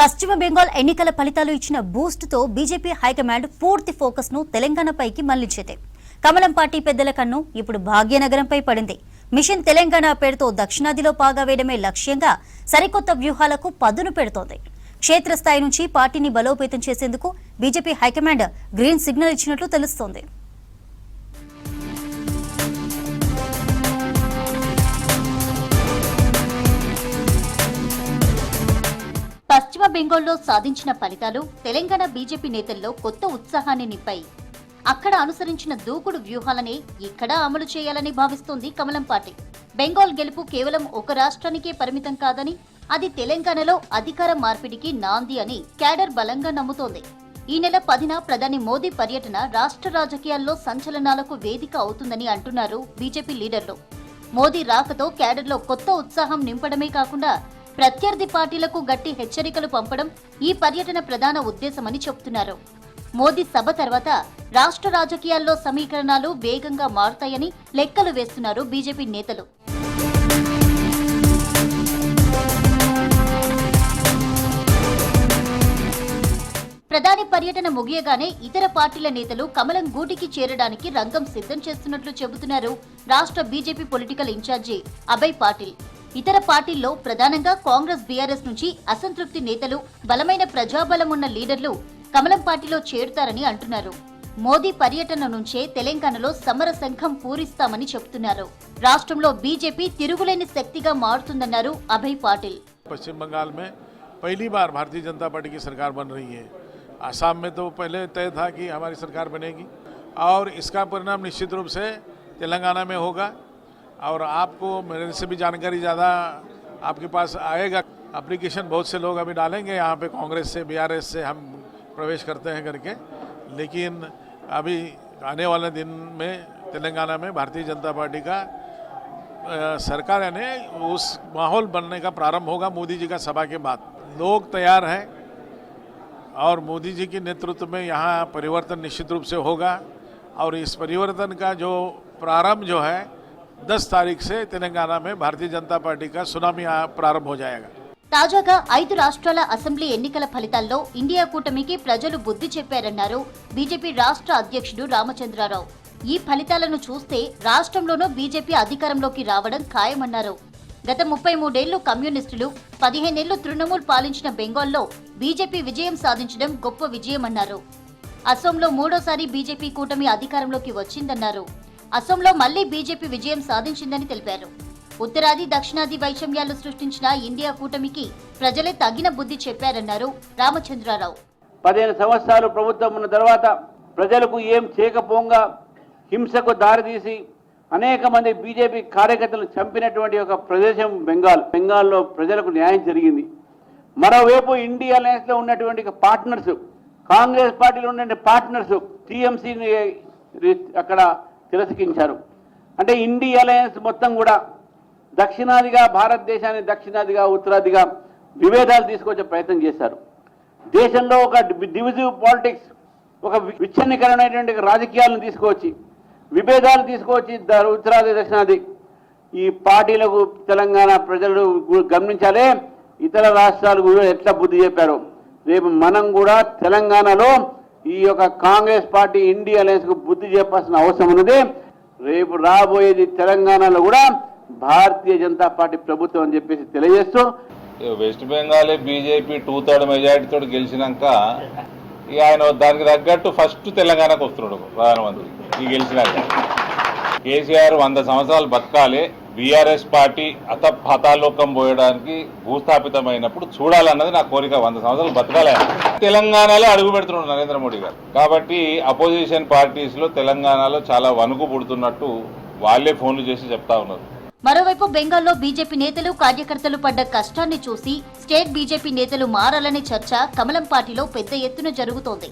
పశ్చిమ బెంగాల్ ఎన్నికల ఫలితాలు ఇచ్చిన బూస్ట్ తో బీజేపీ హైకమాండ్ పూర్తి ఫోకస్ ను తెలంగాణపైకి మళ్లించింది. కమలం పార్టీ పెద్దల కన్ను ఇప్పుడు భాగ్యనగరంపై పడింది. మిషన్ తెలంగాణ పేరుతో దక్షిణాదిలో పాగా వేయడమే లక్ష్యంగా సరికొత్త వ్యూహాలకు పదును పెడుతోంది. క్షేత్రస్థాయి నుంచి పార్టీని బలోపేతం చేసేందుకు బీజేపీ హైకమాండ్ గ్రీన్ సిగ్నల్ ఇచ్చినట్లు తెలుస్తోంది. పశ్చిమ బెంగాల్లో సాధించిన ఫలితాలు తెలంగాణ బీజేపీ నేతల్లో కొత్త ఉత్సాహాన్ని నింపాయి. అక్కడ అనుసరించిన దూకుడు వ్యూహాలనే ఇక్కడ అమలు చేయాలని భావిస్తోంది కమలం పార్టీ. బెంగాల్ గెలుపు కేవలం ఒక రాష్ట్రానికే పరిమితం కాదని, అది తెలంగాణలో అధికార మార్పిడికి నాంది అని క్యాడర్ బలంగా నమ్ముతోంది. ఈ నెల 10న ప్రధాని మోదీ పర్యటన రాష్ట్ర రాజకీయాల్లో సంచలనాలకు వేదిక అవుతుందని అంటున్నారు బీజేపీ లీడర్లు. మోదీ రాకతో క్యాడర్లో కొత్త ఉత్సాహం నింపడమే కాకుండా ప్రత్యర్థి పార్టీలకు గట్టి హెచ్చరికలు పంపడం ఈ పర్యటన ప్రధాన ఉద్దేశమని చెబుతున్నారు. మోదీ సభ తర్వాత రాష్ట్ర రాజకీయాల్లో సమీకరణాలు వేగంగా మారుతాయని లెక్కలు వేస్తున్నారు బీజేపీ నేతలు. ప్రధాని పర్యటన ముగియగానే ఇతర పార్టీల నేతలు కమలం గూటికి చేరడానికి రంగం సిద్ధం చేస్తున్నట్లు చెబుతున్నారు రాష్ట్ర BJP political incharge Abhay Patil. ఇతర పార్టీల్లో ప్రధానంగా కాంగ్రెస్, బీఆర్ఎస్ నుంచి అసంతృప్తి నేతలు, బలమైన ప్రజాబలం ఉన్న లీడర్లు కమలం పార్టీలో చేరుతారని అంటున్నారు. మోదీ పర్యటన నుంచే తెలంగాణలో సమర సంఘం పూరిస్తామని చెబుతున్నారు. రాష్ట్రంలో బీజేపీ తిరుగులేని శక్తిగా మారుతుందన్నారు అభయ్ పాటిల్. पश्चिम बंगाल में पहली बार भारतीय जनता पार्टी की सरकार बन रही है। आसाम में तो पहले तय था कि हमारी सरकार बनेगी और इसका परिणाम निश्चित रूप से तेलंगाना में होगा और आपको मेरे से भी जानकारी ज़्यादा आपके पास आएगा। एप्लीकेशन बहुत से लोग अभी डालेंगे यहाँ पे, कांग्रेस से, बीआरएस से हम प्रवेश करते हैं करके, लेकिन अभी आने वाले दिन में तेलंगाना में भारतीय जनता पार्टी का सरकार यानी उस माहौल बनने का प्रारंभ होगा मोदी जी का सभा के बाद। लोग तैयार हैं और मोदी जी के नेतृत्व में यहाँ परिवर्तन निश्चित रूप से होगा और इस परिवर्तन का जो प्रारंभ जो है 10 तारीख से तेलंगाना में भारतीय जनता पार्टी का सुनामी प्रारंभ हो जाएगा। తాజాగా 5 రాష్ట్రాల అసెంబ్లీ ఎన్నికల ఫలితాల్లో ఇండియా కూటమికి ప్రజలు బుద్ధి చెప్పారన్నారు బీజేపీ రాష్ట్ర అధ్యక్షుడు రామచంద్రరావు. ఈ ఫలితాలను చూస్తే రాష్ట్రంలోనూ బీజేపీ అధికారంలోకి రావడం ఖాయమన్నారు. గత 33 ఏళ్లు కమ్యూనిస్టులు, 15 ఏళ్లు తృణమూల్ పాలించిన బెంగాల్లో బీజేపీ విజయం సాధించడం గొప్ప విజయమన్నారు. అసోంలో మూడోసారి బీజేపీ కూటమి అధికారంలోకి వచ్చిందన్నారు. అసోంలో మళ్లీ బీజేపీ విజయం సాధించిందని తెలిపారు. ఉత్తరాది, దక్షిణాది వైషమ్యాలు సృష్టించిన ఇండియా కూటమికి ప్రజలే తగిన బుద్ధి చెప్పారన్నారు రామచంద్రరావు. 15 సంవత్సరాలు ప్రభుత్వం ఉన్న తర్వాత ప్రజలకు ఏం చేయకపోగా హింసకు దారితీసి అనేక మంది బీజేపీ కార్యకర్తలను చంపినటువంటి ఒక ప్రదేశం బెంగాల్. బెంగాల్లో ప్రజలకు న్యాయం జరిగింది. మరోవైపు ఇండియా అలయన్స్ లో ఉన్నటువంటి పార్ట్నర్స్, కాంగ్రెస్ పార్టీలో ఉన్న పార్ట్నర్స్ టీఎంసీని అక్కడ తిరస్కరించారు. అంటే ఇండియా అలయన్స్ మొత్తం కూడా దక్షిణాదిగా భారతదేశాన్ని దక్షిణాదిగా ఉత్తరాదిగా విభేదాలు తీసుకొచ్చే ప్రయత్నం చేశారు. దేశంలో ఒక డివిజివ్ పాలిటిక్స్, ఒక విచ్ఛిన్నకరమైనటువంటి రాజకీయాలను తీసుకువచ్చి విభేదాలు తీసుకువచ్చి ఉత్తరాది దక్షిణాది ఈ పార్టీలకు తెలంగాణ ప్రజలు గమనించాలి. ఇతర రాష్ట్రాలు కూడా ఎట్లా బుద్ధి చెప్పారు. రేపు మనం కూడా తెలంగాణలో ఈ యొక్క కాంగ్రెస్ పార్టీ ఇండియా అలయన్స్ కు బుద్ధి చెప్పాల్సిన అవసరం ఉన్నది. రేపు రాబోయేది తెలంగాణలో కూడా భారతీయ జనతా పార్టీ ప్రభుత్వం అని చెప్పేసి తెలియజేస్తూ, వెస్ట్ బెంగాల్ బీజేపీ 2/3 మెజారిటీతో గెలిచినాక ఇక ఆయన దానికి తగ్గట్టు ఫస్ట్ తెలంగాణకు వస్తున్నాడు ప్రధానమంత్రి. ఈ గెలిచినాక కేసీఆర్ 100 సంవత్సరాలు బతకాలి, బీఆర్ఎస్ పార్టీ హతాలోకం పోయడానికి భూస్థాపితమైనప్పుడు చూడాలన్నది నా కోరిక. 100 సంవత్సరాలు బతకాలి. తెలంగాణలో అడుగు పెడుతున్నాడు నరేంద్ర మోడీ గారు. కాబట్టి అపోజిషన్ పార్టీస్ లో తెలంగాణలో చాలా వణుకు పుడుతున్నట్టు వాళ్లే ఫోన్లు చేసి చెప్తా ఉన్నారు. మరోవైపు బెంగాల్లో బీజేపీ నేతలు, కార్యకర్తలు పడ్డ కష్టాన్ని చూసి స్టేట్ బీజేపీ నేతలు మారాలనే చర్చ కమలం పార్టీలో పెద్ద ఎత్తున జరుగుతోంది.